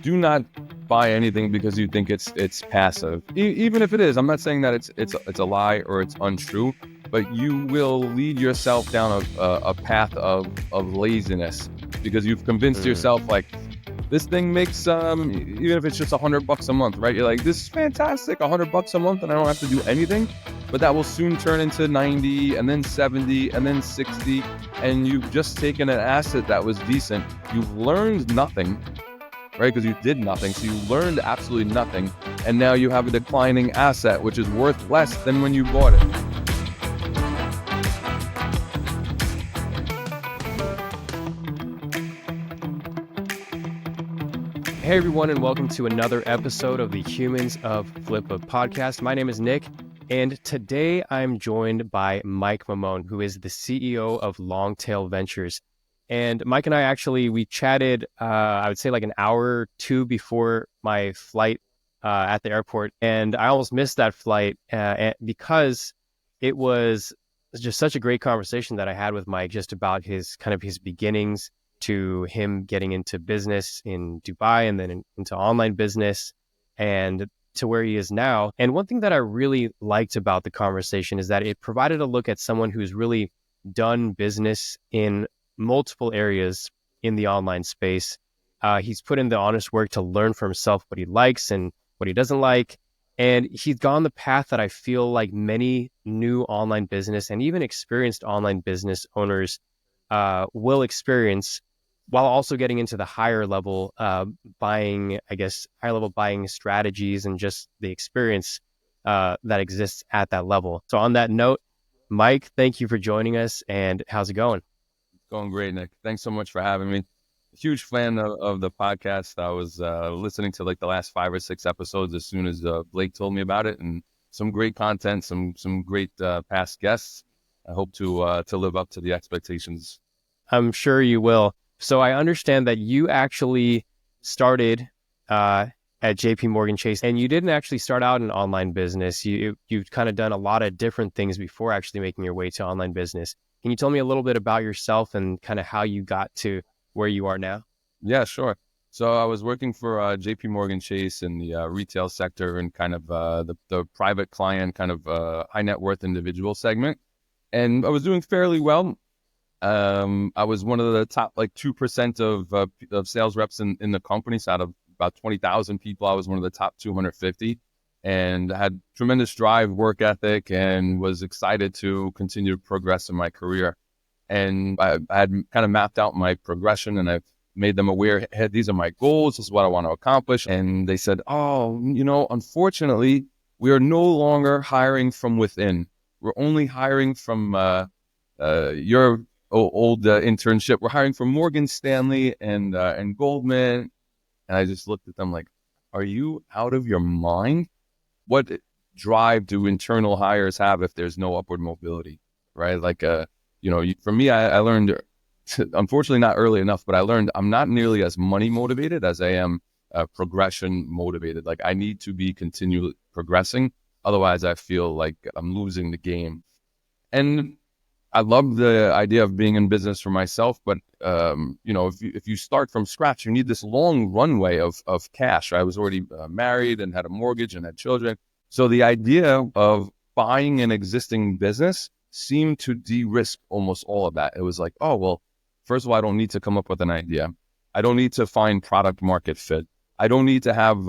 do not buy anything because you think it's passive. Even if it is, I'm not saying that it's a lie or it's untrue, but you will lead yourself down a path of laziness because you've convinced yourself like this thing makes even if it's just $100 a month, right? You're like, this is fantastic, $100 a month, and I don't have to do anything. But that will soon turn into 90, and then 70, and then 60, and you've just taken an asset that was decent. You've learned nothing, right? Because you did nothing, so you learned absolutely nothing, and now you have a declining asset, which is worth less than when you bought it. Hey everyone, and welcome to another episode of the Humans of Flippa podcast. My name is Nick, and today I'm joined by Mike Mammone, who is the CEO of Longtail Ventures. And Mike and I we chatted, I would say like an hour or two before my flight at the airport. And I almost missed that flight because it was just such a great conversation that I had with Mike just about his beginnings to him getting into business in Dubai and then into online business and to where he is now. And one thing that I really liked about the conversation is that it provided a look at someone who's really done business in multiple areas in the online space. He's put in the honest work to learn for himself what he likes and what he doesn't like. And he's gone the path that I feel like many new online business and even experienced online business owners will experience, while also getting into the higher level buying strategies and just the experience that exists at that level. So on that note, Mike, thank you for joining us, and how's it going? Going great, Nick. Thanks so much for having me. Huge fan of the podcast. I was listening to like the last 5 or 6 episodes as soon as Blake told me about it, and some great content, some great past guests. I hope to live up to the expectations. I'm sure you will. So I understand that you actually started at JPMorgan Chase, and you didn't actually start out in online business. You've kind of done a lot of different things before actually making your way to online business. Can you tell me a little bit about yourself and kind of how you got to where you are now? Yeah, sure. So I was working for JPMorgan Chase in the retail sector and kind of the private client, kind of high net worth individual segment. And I was doing fairly well. I was one of the top 2% of sales reps in the company. So out of about 20,000 people, I was one of the top 250, and I had tremendous drive, work ethic, and was excited to continue to progress in my career. And I had kind of mapped out my progression, and I've made them aware, hey, these are my goals. This is what I want to accomplish. And they said, oh, unfortunately, we are no longer hiring from within. We're only hiring from your old internship. We're hiring from Morgan Stanley and Goldman. And I just looked at them like, are you out of your mind? What drive do internal hires have if there's no upward mobility, right? For me, I learned, unfortunately not early enough, but I learned I'm not nearly as money motivated as I am progression motivated. Like I need to be continually progressing. Otherwise I feel like I'm losing the game. And I love the idea of being in business for myself, but if you start from scratch, you need this long runway of cash. I was already married and had a mortgage and had children. So the idea of buying an existing business seemed to de-risk almost all of that. It was like, oh, well, first of all, I don't need to come up with an idea. I don't need to find product market fit. I don't need to have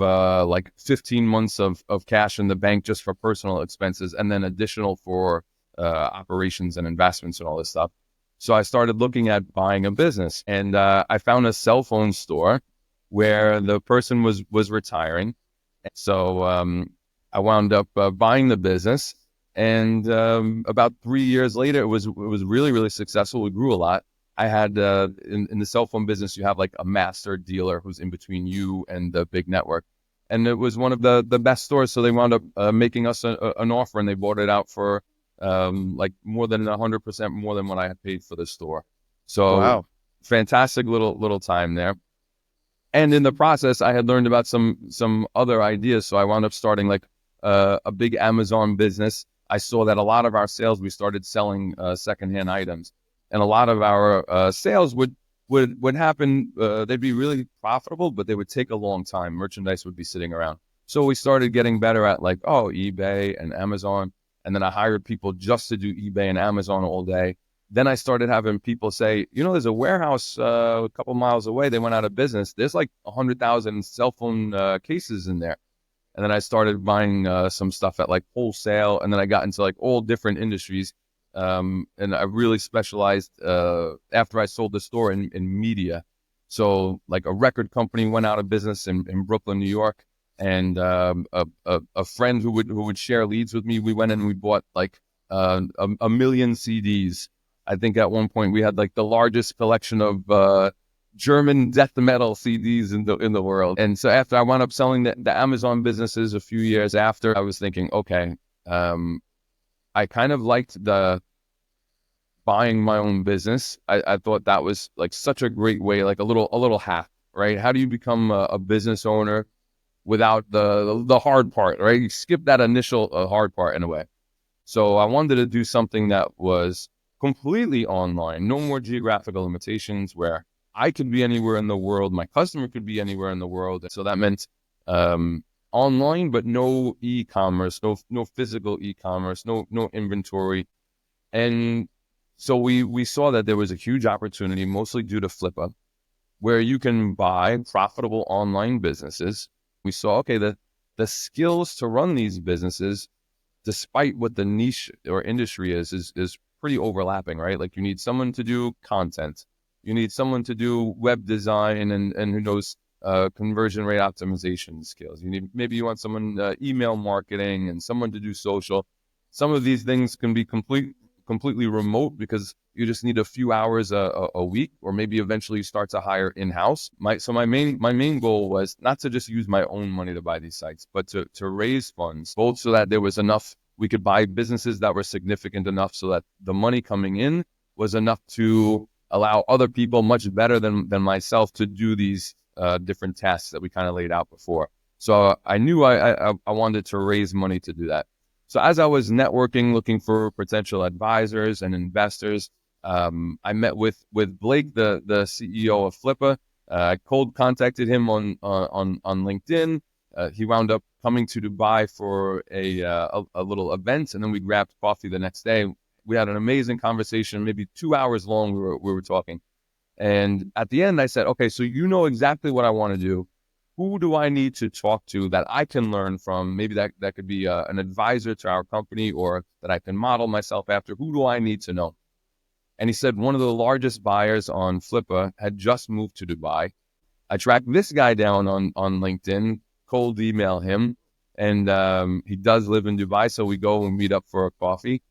15 months of cash in the bank just for personal expenses and then additional for operations and investments and all this stuff. So I started looking at buying a business, and I found a cell phone store where the person was retiring. So I wound up buying the business, and about 3 years later, it was really, really successful. We grew a lot. I had in the cell phone business, you have like a master dealer who's in between you and the big network, and it was one of the best stores. So they wound up making us an offer, and they bought it out for more than 100% more than what I had paid for the store. So Wow. Fantastic little time there. And in the process, I had learned about some other ideas. So I wound up starting a big Amazon business. I saw that a lot of our sales, we started selling secondhand items, and a lot of our sales would would happen, they'd be really profitable, but they would take a long time. Merchandise would be sitting around. So we started getting better at like, eBay and Amazon. And then I hired people just to do eBay and Amazon all day. Then I started having people say, there's a warehouse a couple miles away. They went out of business. There's like 100,000 cell phone cases in there. And then I started buying some stuff at like wholesale. And then I got into like all different industries. And I really specialized after I sold the store in media. So like a record company went out of business in Brooklyn, New York. And a friend who would share leads with me, we went and we bought like a million CDs. I think at one point we had like the largest collection of German death metal CDs in the world. And so after I wound up selling the Amazon businesses a few years after, I was thinking, okay, I kind of liked the buying my own business. I thought that was like such a great way, like a little hack, right? How do you become a business owner without the hard part, right? You skip that initial hard part in a way. So I wanted to do something that was completely online, no more geographical limitations, where I could be anywhere in the world, my customer could be anywhere in the world. So that meant online, but no e-commerce, no physical e-commerce, no inventory. And so we saw that there was a huge opportunity, mostly due to Flippa, where you can buy profitable online businesses. We saw, okay, the skills to run these businesses, despite what the niche or industry is pretty overlapping, right? Like you need someone to do content, you need someone to do web design and who knows conversion rate optimization skills. Maybe you want someone email marketing and someone to do social. Some of these things can be completely remote because you just need a few hours a week, or maybe eventually you start to hire in-house. My main goal was not to just use my own money to buy these sites, but to raise funds, both so that there was enough, we could buy businesses that were significant enough so that the money coming in was enough to allow other people much better than myself to do these different tasks that we kind of laid out before. So I knew I wanted to raise money to do that. So as I was networking, looking for potential advisors and investors, I met with Blake, the CEO of Flippa. I cold contacted him on LinkedIn. He wound up coming to Dubai for a little event, and then we grabbed coffee the next day. We had an amazing conversation, maybe 2 hours long. We were talking, and at the end, I said, "Okay, so you know exactly what I want to do. Who do I need to talk to that I can learn from? Maybe that could be an advisor to our company, or that I can model myself after. Who do I need to know?" And he said one of the largest buyers on Flippa had just moved to Dubai. I tracked this guy down on LinkedIn, cold email him, and he does live in Dubai, so we go and meet up for a coffee.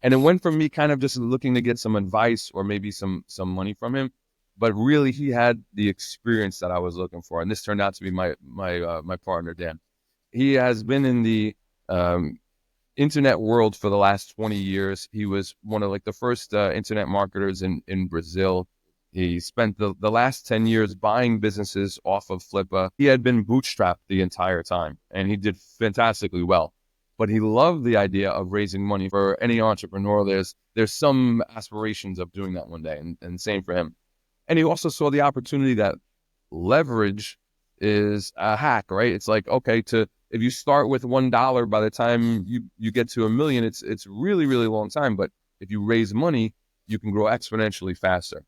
And it went from me kind of just looking to get some advice or maybe some money from him, but really he had the experience that I was looking for, and this turned out to be my partner Dan. He has been in the internet world for the last 20 years. He was one of like the first internet marketers in Brazil. He spent the last 10 years buying businesses off of Flippa. He had been bootstrapped the entire time, and he did fantastically well. But he loved the idea of raising money. For any entrepreneur, there's some aspirations of doing that one day, and same for him. And he also saw the opportunity that leverage is a hack, right? It's like, okay, if you start with $1, by the time you get to $1 million, it's really, really long time. But if you raise money, you can grow exponentially faster.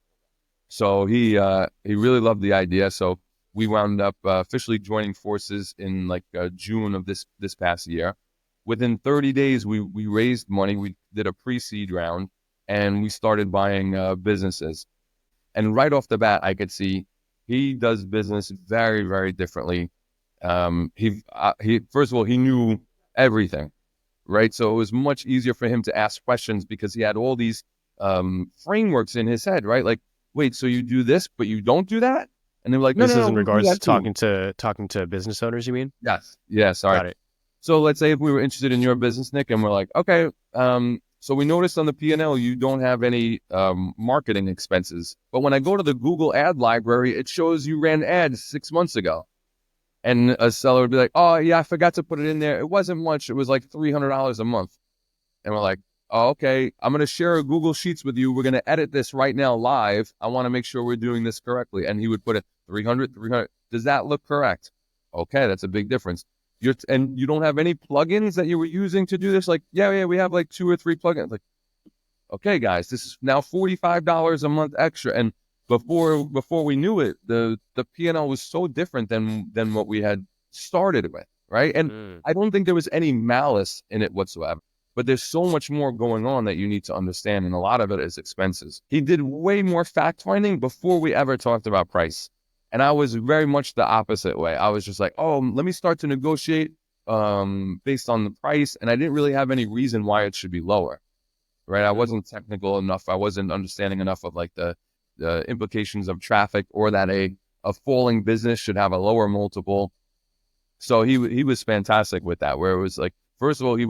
So he really loved the idea. So we wound up officially joining forces in like June of this past year. Within 30 days, we raised money. We did a pre-seed round, and we started buying businesses. And right off the bat, I could see he does business very, very differently. He first of all, he knew everything, right? So it was much easier for him to ask questions because he had all these frameworks in his head, right? Like, wait, so you do this, but you don't do that? And they're like, no, This no, is no, in we do regards that to too. talking to business owners, you mean? Yes. Yeah, sorry. Got it. So let's say if we were interested in your business, Nick, and we're like, okay, so we noticed on the P&L you don't have any marketing expenses. But when I go to the Google ad library, it shows you ran ads 6 months ago. And a seller would be like, oh, yeah, I forgot to put it in there. It wasn't much. It was like $300 a month. And we're like, Oh, okay, I'm going to share a Google Sheets with you. We're going to edit this right now live. I want to make sure we're doing this correctly. And he would put it 300, 300. Does that look correct? Okay, that's a big difference. And you don't have any plugins that you were using to do this? Like, yeah, we have like 2 or 3 plugins. Like, okay, guys, this is now $45 a month extra. And before we knew it, the P&L was so different than what we had started with, right? And Mm. I don't think there was any malice in it whatsoever. But there's so much more going on that you need to understand, and a lot of it is expenses. He did way more fact finding before we ever talked about price. And I was very much the opposite way. I was just like, oh, let me start to negotiate based on the price. And I didn't really have any reason why it should be lower, right? I wasn't technical enough. I wasn't understanding enough of like the implications of traffic, or that a falling business should have a lower multiple. So he was fantastic with that, where it was like, first of all, he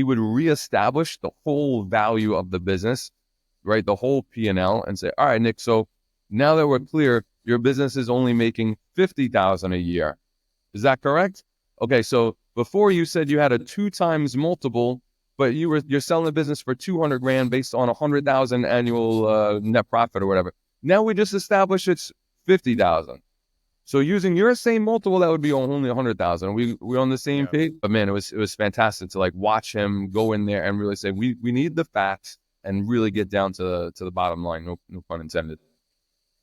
would reestablish the whole value of the business, right? The whole P&L, and say, all right, Nick, so now that we're clear, your business is only making 50,000 a year. Is that correct? Okay, so before you said you had a 2 times multiple, but you're selling the business for 200 grand based on 100,000 annual net profit or whatever. Now we just established it's 50,000. So using your same multiple, that would be only 100,000. We're on the same Yeah. page. But man, it was fantastic to like watch him go in there and really say, we need the facts and really get down to the bottom line. No pun intended.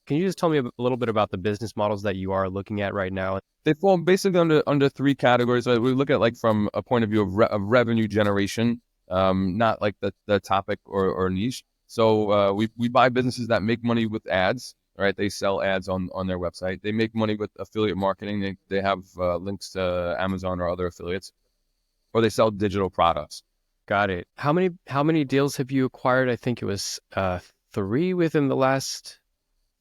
Can you just tell me a little bit about the business models that you are looking at right now? They fall basically under 3 categories. We look at like from a point of view of revenue generation, not like the topic or niche. So we buy businesses that make money with ads. Right, they sell ads on their website. They make money with affiliate marketing. They have links to Amazon or other affiliates, or they sell digital products. Got it. How many deals have you acquired? I think it was 3 within the last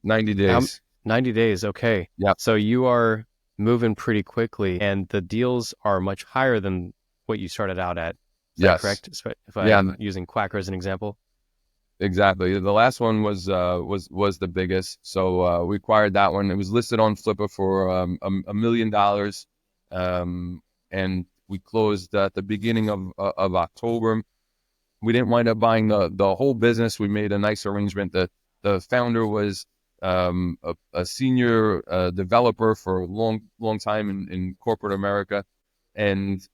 90 days. 90 days. Okay. Yeah. So you are moving pretty quickly, and the deals are much higher than what you started out at. Is that Yes. correct? If Yeah. I'm using Quacker as an example. Exactly. The last one was the biggest. So we acquired that one. It was listed on Flippa for $1 million, and we closed at the beginning of October. We didn't wind up buying the whole business. We made a nice arrangement. The founder was a senior developer for a long time in corporate America, and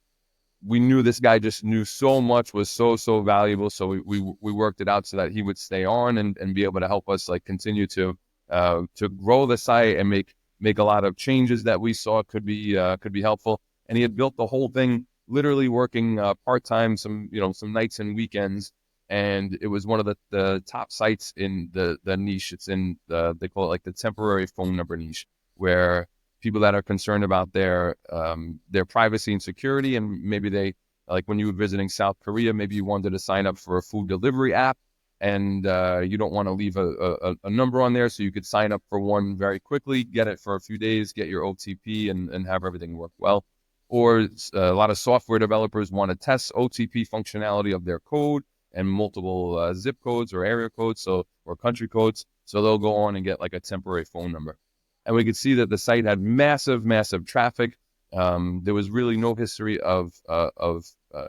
we knew this guy just knew so much, was so valuable. So we worked it out so that he would stay on and be able to help us like continue to grow the site and make a lot of changes that we saw could be helpful. And he had built the whole thing literally working part-time, some nights and weekends. And it was one of the top sites in the niche. It's in they call it like the temporary phone number niche, where people that are concerned about their privacy and security, and maybe they, like when you were visiting South Korea, maybe you wanted to sign up for a food delivery app, and you don't want to leave a number on there, so you could sign up for one very quickly, get it for a few days, get your OTP, and have everything work well. Or a lot of software developers want to test OTP functionality of their code and multiple zip codes or area codes, or country codes, so they'll go on and get like a temporary phone number. And we could see that the site had massive traffic. There was really no history of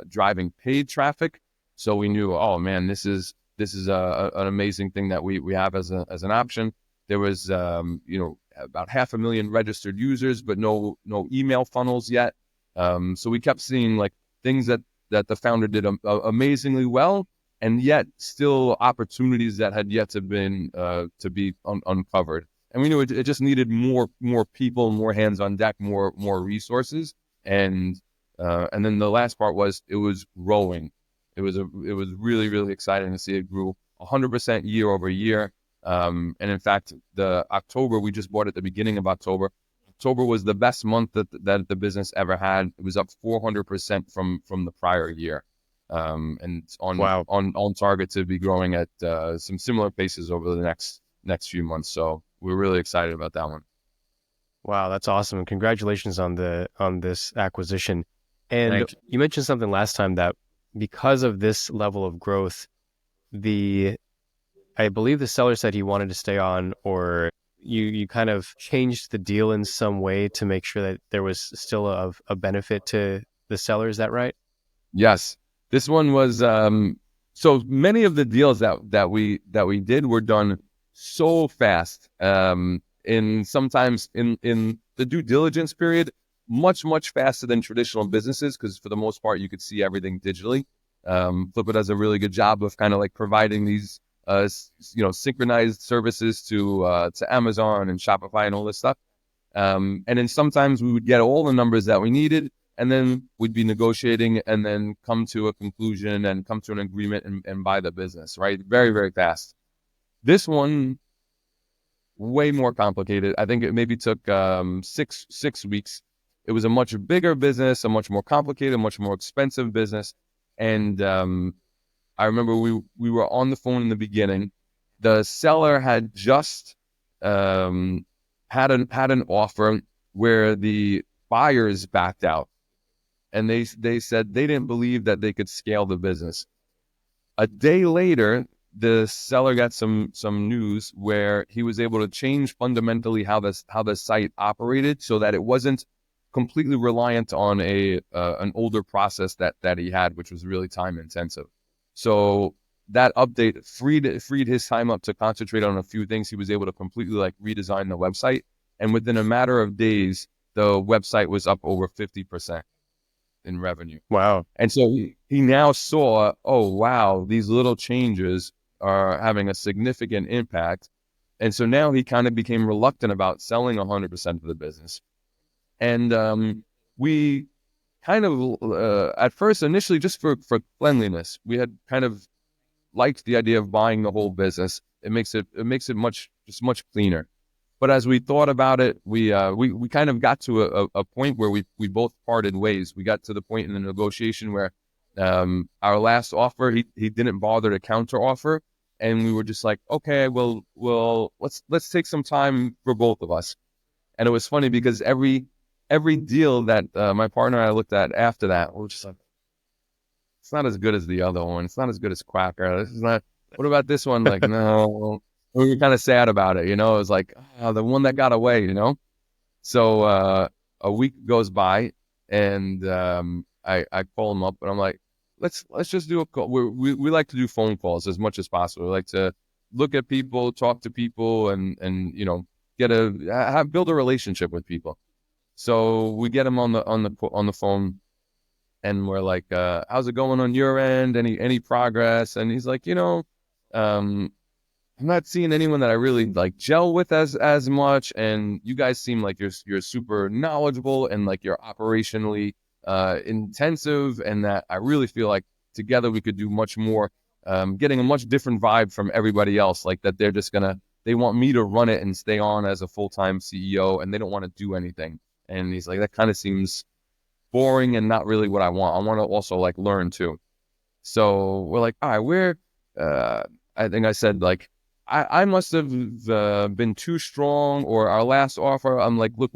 driving paid traffic, so we knew, oh man, this is an amazing thing that we have as an option. There was about 500,000 registered users, but no email funnels yet. So we kept seeing like things that the founder did amazingly well, and yet still opportunities that had yet to be uncovered. And we knew it just needed more people, more hands on deck, more resources. And then the last part was it was growing. It was really exciting to see it grew 100% year over year. And in fact, the October, we just bought at the beginning of October. October was the best month that the business ever had. It was up 400% from the prior year. And Wow. on target to be growing at some similar paces over the next few months. So we're really excited about that one. Wow, that's awesome. And congratulations on this acquisition. And Thank you. you mentioned something last time that because of this level of growth, I believe the seller said he wanted to stay on, or you kind of changed the deal in some way to make sure that there was still a benefit to the seller. Is that right? Yes, this one was So many of the deals that we did were done so fast. In sometimes in the due diligence period, much faster than traditional businesses, because for the most part you could see everything digitally. Flippa does a really good job of kind of like providing these synchronized services to Amazon and Shopify and all this stuff. And then sometimes we would get all the numbers that we needed, and then we'd be negotiating and then come to a conclusion and come to an agreement and buy the business, right? Very, very fast. This one, way more complicated. I think it maybe took 6 weeks. It was a much bigger business, a much more complicated, much more expensive business. And I remember we were on the phone in the beginning. The seller had just had an offer where the buyers backed out, and they said they didn't believe that they could scale the business. A day later, the seller got some news where he was able to change fundamentally how the site operated, so that it wasn't completely reliant on an older process that he had, which was really time intensive. So that update freed his time up to concentrate on a few things. He was able to completely like redesign the website, and within a matter of days, the website was up over 50% in revenue. Wow. And so he now saw, oh wow, these little changes are having a significant impact. And so now he kind of became reluctant about selling 100% of the business. And we kind of at first, initially, just for cleanliness, we had kind of liked the idea of buying the whole business. It makes it much cleaner. But as we thought about it, we kind of got to a point where we both parted ways. We got to the point in the negotiation where our last offer, he didn't bother to counter offer, and we were just like, okay, well let's take some time for both of us. And it was funny because every deal that my partner and I looked at after that, we were just like, it's not as good as the other one. It's not as good as Quacker. This is not. What about this one? Like, no. We were kind of sad about it, It was like, the one that got away. So a week goes by, and I call him up, and I'm like, let's just do a call. We like to do phone calls as much as possible. We like to look at people, talk to people, and build a relationship with people. So we get him on the phone, and we're like, how's it going on your end? Any progress? And he's like, I'm not seeing anyone that I really like gel with as much, and you guys seem like you're super knowledgeable and like you're operationally intensive, and that I really feel like together we could do much more. Getting a much different vibe from everybody else, like that they want me to run it and stay on as a full-time CEO, and they don't want to do anything. And he's like, that kind of seems boring and not really what I want. I want to also like learn too. So we're like, all right, I think I said like, I must have been too strong, or our last offer, I'm like, look,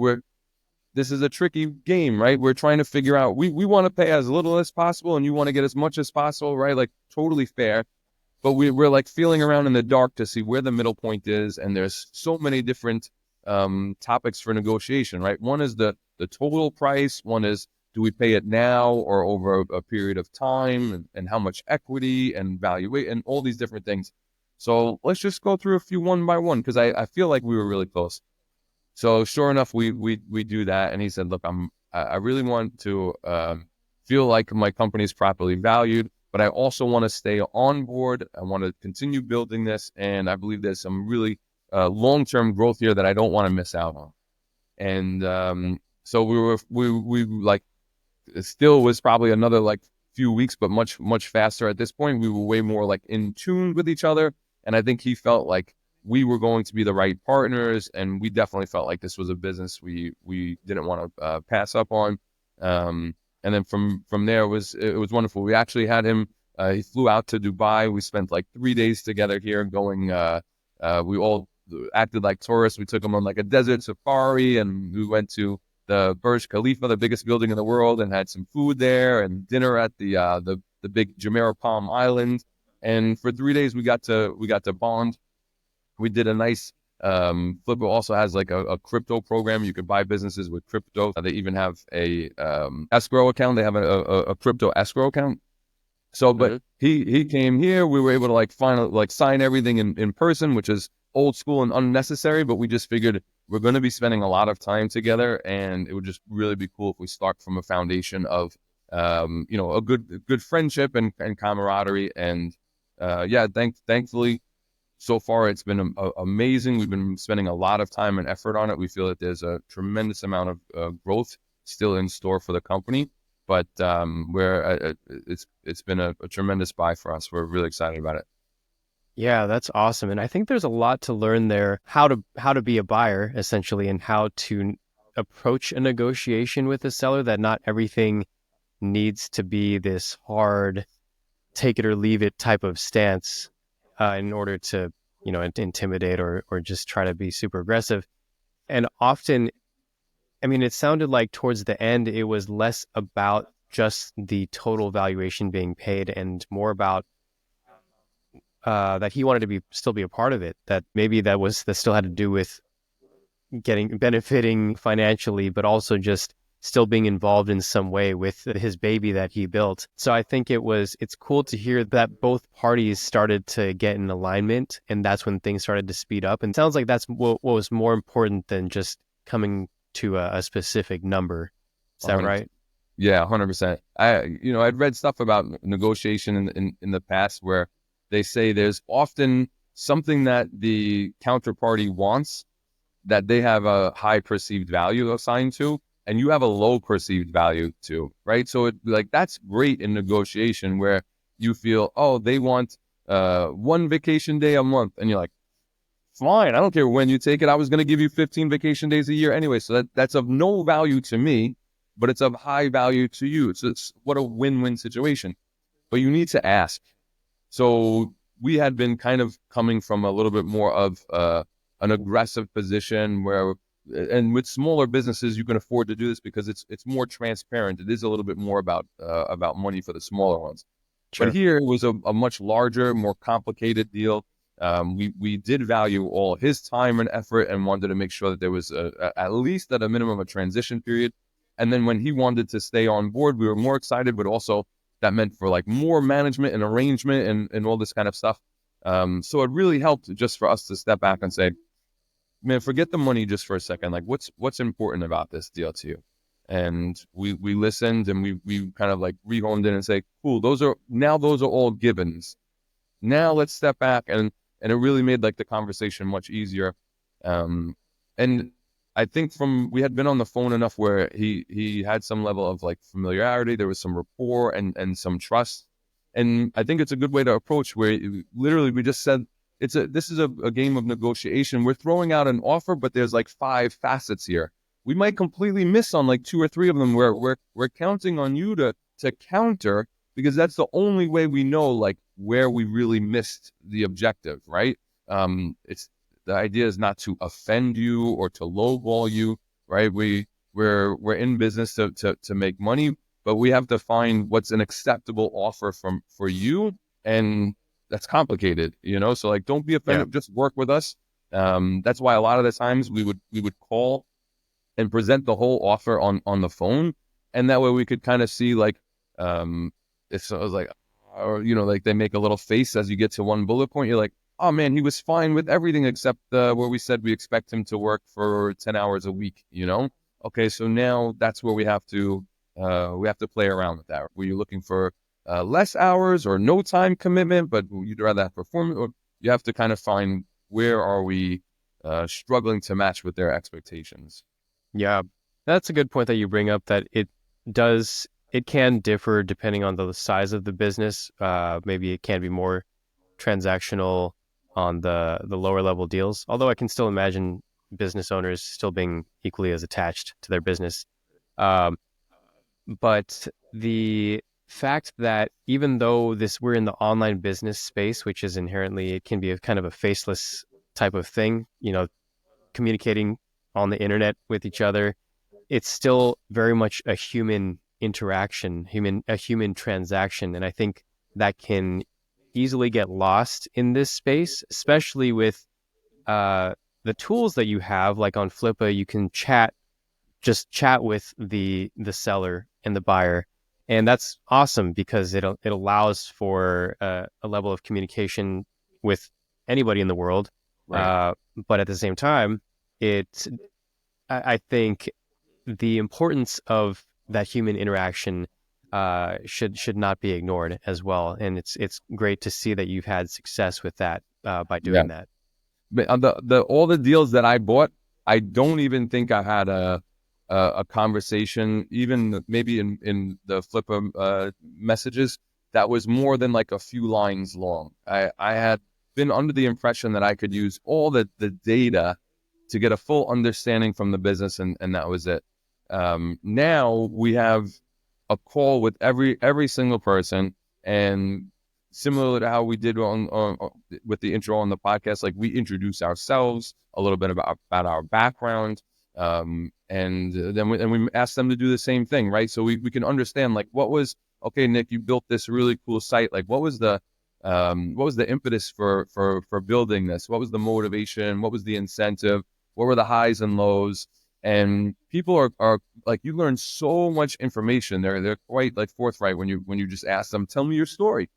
this is a tricky game, right? We're trying to figure out, we want to pay as little as possible, and you want to get as much as possible, right? Like totally fair. But we're like feeling around in the dark to see where the middle point is. And there's so many different topics for negotiation, right? One is the total price. One is, do we pay it now or over a period of time, and how much equity and valuation and all these different things. So let's just go through a few one by one, because I feel like we were really close. So sure enough, we do that. And he said, look, I really want to feel like my company is properly valued, but I also want to stay on board. I want to continue building this. And I believe there's some really long-term growth here that I don't want to miss out on. And so we like, it still was probably another like few weeks, but much faster at this point. We were way more like in tune with each other. And I think he felt like we were going to be the right partners, and we definitely felt like this was a business we didn't want to pass up on. And then from there, it was wonderful. We actually had him. He flew out to Dubai. We spent like 3 days together here, going. We all acted like tourists. We took him on like a desert safari, and we went to the Burj Khalifa, the biggest building in the world, and had some food there and dinner at the big Jumeirah Palm Island. And for 3 days, we got to bond. We did a nice, Flippa also has like a crypto program. You could buy businesses with crypto. They even have a escrow account. They have a crypto escrow account. So, but Hmm. he came here. We were able to like finally like sign everything in person, which is old school and unnecessary. But we just figured we're going to be spending a lot of time together, and it would just really be cool if we start from a foundation of a good friendship and camaraderie. And yeah, thankfully so far it's been amazing. We've been spending a lot of time and effort on it. We feel that there's a tremendous amount of growth still in store for the company, but it's been a tremendous buy for us. We're really excited about it. Yeah, that's awesome. And I think there's a lot to learn there, how to be a buyer essentially, and how to approach a negotiation with a seller, that not everything needs to be this hard take it or leave it type of stance in order to, intimidate or just try to be super aggressive. And often, I mean, it sounded like towards the end, it was less about just the total valuation being paid and more about that he wanted to still be a part of it. That maybe that still had to do with benefiting financially, but also just still being involved in some way with his baby that he built. So I think it's cool to hear that both parties started to get in alignment, and that's when things started to speed up. And it sounds like that's what was more important than just coming to a specific number. Is that 100%. right? Yeah, 100%. I'd read stuff about negotiation in the past where they say there's often something that the counterparty wants that they have a high perceived value assigned to, and you have a low perceived value to, right? So that's great in negotiation where you feel, oh, they want one vacation day a month, and you're like, fine, I don't care when you take it. I was going to give you 15 vacation days a year anyway, so that's of no value to me, but it's of high value to you. So it's what a win-win situation. But you need to ask. So we had been kind of coming from a little bit more of an aggressive position where, and with smaller businesses, you can afford to do this because it's more transparent. It is a little bit more about money for the smaller ones. But Sure. here it was a much larger, more complicated deal. We did value all his time and effort and wanted to make sure that there was at least at a minimum a transition period. And then when he wanted to stay on board, we were more excited, but also that meant for like more management and arrangement and all this kind of stuff. So it really helped just for us to step back and say, man, forget the money just for a second. Like what's important about this deal to you? And we listened and we kind of like rehomed in and say, cool, those are all givens. Now let's step back and it really made like the conversation much easier. And I think we had been on the phone enough where he had some level of like familiarity. There was some rapport and some trust. And I think it's a good way to approach where literally we just said, this is a game of negotiation. We're throwing out an offer, but there's like 5 facets here. We might completely miss on like 2 or 3 of them where we're counting on you to counter, because that's the only way we know like where we really missed the objective, right? It's the idea is not to offend you or to lowball you, right? We're in business to make money, but we have to find what's an acceptable offer for you, and that's complicated, So like, don't be Yeah. offended. Just work with us. That's why a lot of the times we would call and present the whole offer on the phone, and that way we could kind of see like if I was like, or like they make a little face as you get to one bullet point. You're like, oh man, he was fine with everything except where we said we expect him to work for 10 hours a week. Okay, so now that's where we have to play around with that. Were you looking for less hours or no time commitment, but you'd rather have performance? Or you have to kind of find where are we struggling to match with their expectations. Yeah, that's a good point that you bring up, that it can differ depending on the size of the business. Maybe it can be more transactional on the lower level deals, although I can still imagine business owners still being equally as attached to their business. Um, but the fact that even though we're in the online business space, which is inherently, it can be a kind of a faceless type of thing, communicating on the internet with each other, it's still very much a human interaction, a human transaction. And I think that can easily get lost in this space, especially with uh, the tools that you have, like on Flippa, you can just chat with the seller and the buyer. And that's awesome because it allows for a level of communication with anybody in the world. Right. But at the same time, it I think the importance of that human interaction should not be ignored as well. And it's great to see that you've had success with that by Yeah. doing that. But the all the deals that I bought, I don't even think I had a conversation, even maybe in the Flippa messages, that was more than like a few lines long. I had been under the impression that I could use all the data to get a full understanding from the business, and that was it. Now we have a call with every single person, and similar to how we did on with the intro on the podcast, like we introduce ourselves a little bit about our background, and then we ask them to do the same thing, right? So we can understand like what was okay, Nick, you built this really cool site. Like what was the impetus for building this? What was the motivation? What was the incentive? What were the highs and lows? And people are like, you learn so much information. They're quite like forthright when you just ask them, tell me your story.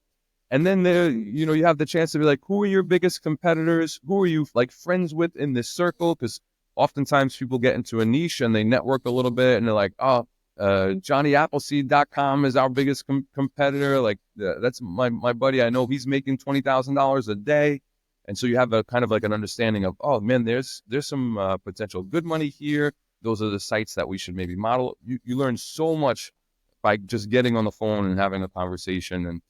And then there, you have the chance to be like, who are your biggest competitors? Who are you like friends with in this circle? Because oftentimes people get into a niche and they network a little bit and they're like, oh, JohnnyAppleseed.com is our biggest competitor. Like that's my buddy. I know he's making $20,000 a day. And so you have a kind of like an understanding of, oh man, there's some potential good money here. Those are the sites that we should maybe model. You learn so much by just getting on the phone and having a conversation. And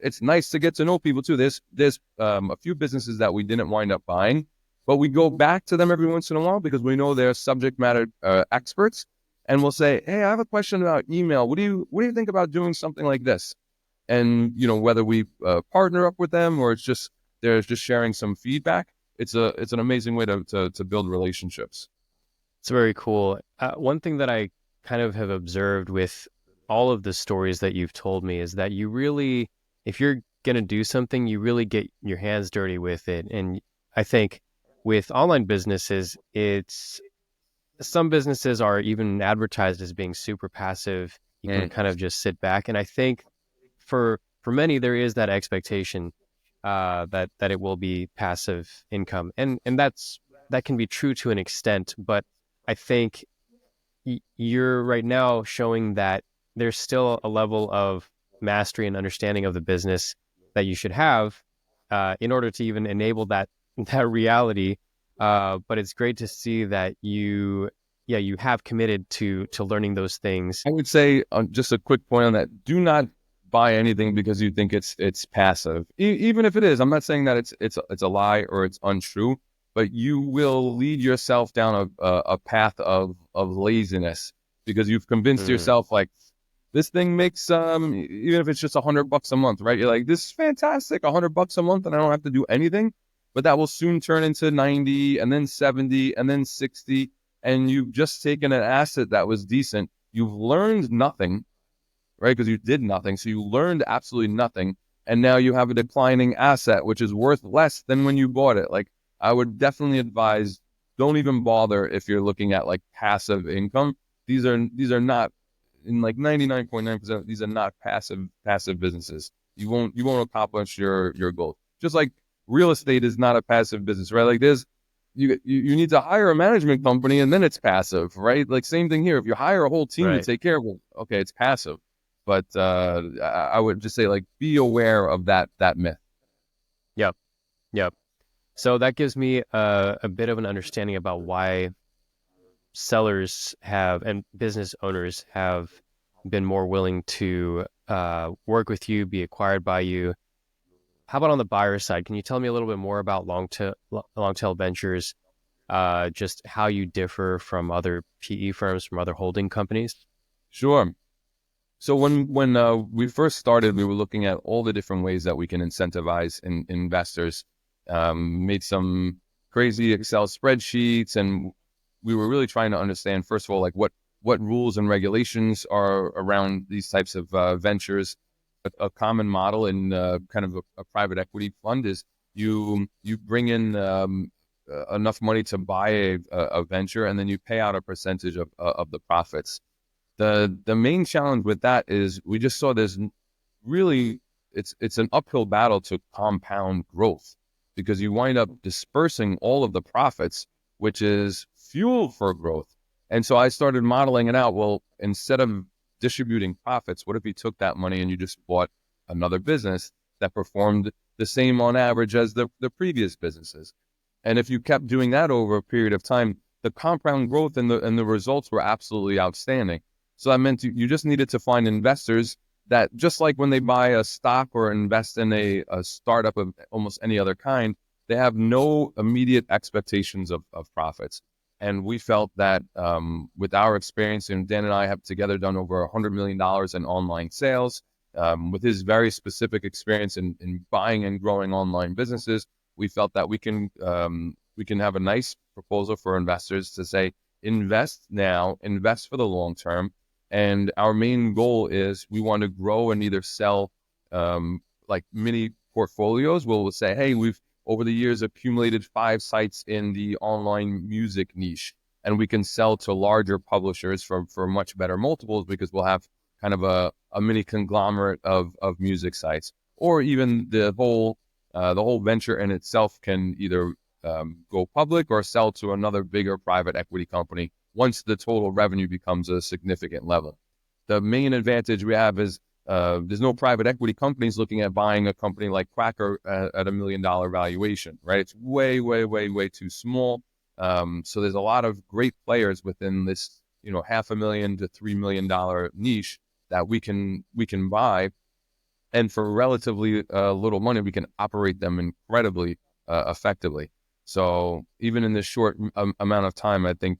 it's nice to get to know people too. There's a few businesses that we didn't wind up buying, but we go back to them every once in a while because we know they're subject matter experts, and we'll say, "Hey, I have a question about email. What do you think about doing something like this?" And whether we partner up with them or it's just they're just sharing some feedback, it's an amazing way to build relationships. It's very cool. One thing that I kind of have observed with all of the stories that you've told me is that you really, if you're going to do something, you really get your hands dirty with it. And I think with online businesses, it's some businesses are even advertised as being super passive. You can Mm. kind of just sit back. And I think for many, there is that expectation that it will be passive income. And that can be true to an extent, but I think you're right now showing that there's still a level of mastery and understanding of the business that you should have in order to even enable that reality. But it's great to see that you have committed to learning those things. I would say just a quick point on that: do not buy anything because you think it's passive, even if it is. I'm not saying that it's a lie or it's untrue, but you will lead yourself down a path of laziness because you've convinced Mm, yourself like this thing makes even if it's just $100 a month, right? You're like, this is fantastic, $100 a month, and I don't have to do anything. But that will soon turn into 90, and then 70, and then 60, and you've just taken an asset that was decent. You've learned nothing, right? Because you did nothing, so you learned absolutely nothing, and now you have a declining asset which is worth less than when you bought it. Like I would definitely advise, don't even bother if you're looking at like passive income. These are not in like 99.9%, these are not passive businesses. You won't accomplish your goal. Just like real estate is not a passive business, right? Like there's you need to hire a management company and then it's passive, right? Like same thing here. If you hire a whole team to right. take care of it, okay, it's passive. But I would just say like be aware of that myth. Yep. Yep. So that gives me a bit of an understanding about why sellers have and business owners have been more willing to work with you, be acquired by you. How about on the buyer side? Can you tell me a little bit more about long tail ventures, just how you differ from other PE firms, from other holding companies? Sure. So when we first started, we were looking at all the different ways that we can incentivize investors. Made some crazy Excel spreadsheets, and we were really trying to understand, first of all, like what rules and regulations are around these types of ventures. A common model in kind of a private equity fund is you bring in enough money to buy a venture, and then you pay out a percentage of the profits. The main challenge with that is we just saw this really, it's an uphill battle to compound growth, because you wind up dispersing all of the profits, which is fuel for growth. And so I started modeling it out. Well, instead of distributing profits, what if you took that money and you just bought another business that performed the same on average as the previous businesses? And if you kept doing that over a period of time, the compound growth and the results were absolutely outstanding. So that meant you just needed to find investors that, just like when they buy a stock or invest in a startup of almost any other kind, they have no immediate expectations of profits. And we felt that with our experience, and Dan and I have together done over $100 million in online sales, with his very specific experience in buying and growing online businesses, we felt that we can have a nice proposal for investors to say, invest now, invest for the long term. And our main goal is we want to grow and either sell like mini portfolios where we'll say, hey, we've over the years accumulated 5 sites in the online music niche, and we can sell to larger publishers for much better multiples, because we'll have kind of a mini conglomerate of music sites. Or even the whole venture in itself can either go public or sell to another bigger private equity company once the total revenue becomes a significant level. The main advantage we have is there's no private equity companies looking at buying a company like Quacker at $1 million valuation, right? It's way, way, way, way too small. So there's a lot of great players within this, $500,000 to $3 million niche that we can buy, and for relatively little money, we can operate them incredibly effectively. So even in this short amount of time, I think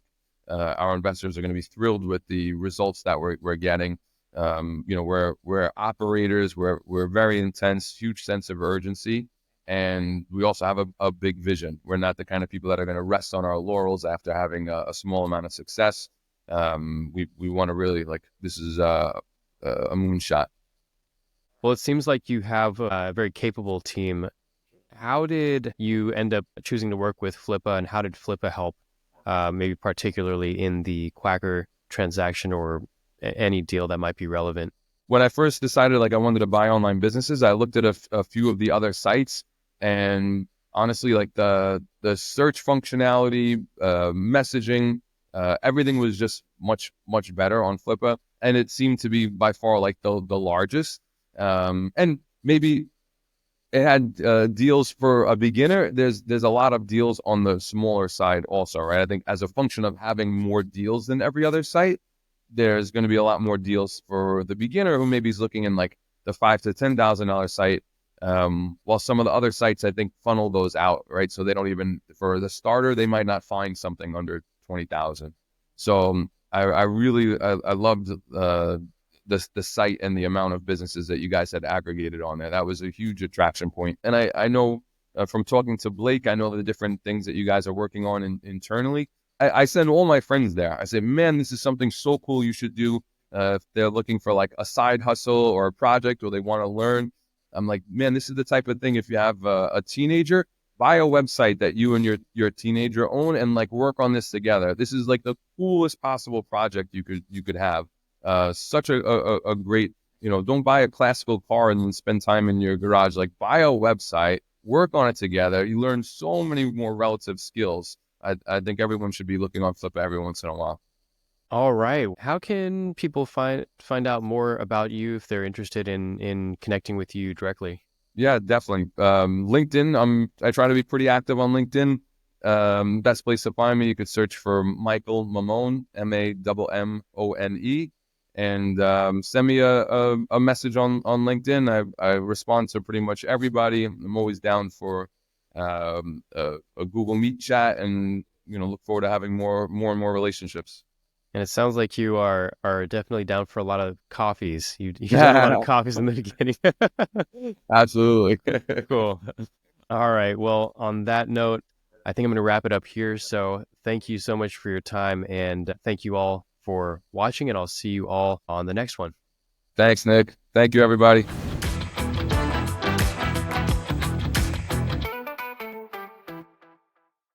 our investors are going to be thrilled with the results that we're getting. We're operators, we're very intense, huge sense of urgency, and we also have a big vision. We're not the kind of people that are going to rest on our laurels after having a small amount of success. We want to really, this is a moonshot. Well, it seems like you have a very capable team. How did you end up choosing to work with Flippa, and how did Flippa help, maybe particularly in the Quacker transaction or any deal that might be relevant? When I first decided I wanted to buy online businesses, I looked at a few of the other sites, and honestly, the search functionality, messaging, everything was just much, much better on Flippa, and it seemed to be by far the largest. And maybe it had deals for a beginner. There's a lot of deals on the smaller side also, right? I think as a function of having more deals than every other site, there's going to be a lot more deals for the beginner who maybe is looking in the $5,000 to $10,000 site, while some of the other sites, I think, funnel those out, right? So they don't even, for the starter, they might not find something under 20,000. So I really loved the site and the amount of businesses that you guys had aggregated on there. That was a huge attraction point. And I know from talking to Blake, I know the different things that you guys are working on internally. I send all my friends there. I say, man, this is something so cool you should do. If they're looking for a side hustle or a project, or they want to learn, I'm like, man, this is the type of thing. If you have a teenager, buy a website that you and your teenager own, and work on this together. This is the coolest possible project you could have. Such a great, don't buy a classical car and then spend time in your garage. Buy a website, work on it together. You learn so many more relative skills. I think everyone should be looking on Flippa every once in a while. All right. How can people find out more about you if they're interested in connecting with you directly? Yeah, definitely. LinkedIn. I try to be pretty active on LinkedIn. Best place to find me, you could search for Michael Mammone, Mammone, and send me a message on LinkedIn. I respond to pretty much everybody. I'm always down for a Google Meet chat, and look forward to having more and more relationships. And it sounds like you are definitely down for a lot of coffees. You done a lot of coffees in the beginning. Absolutely. Cool. All right. Well, on that note, I think I'm going to wrap it up here. So thank you so much for your time, and thank you all for watching, and I'll see you all on the next one. Thanks, Nick. Thank you, everybody.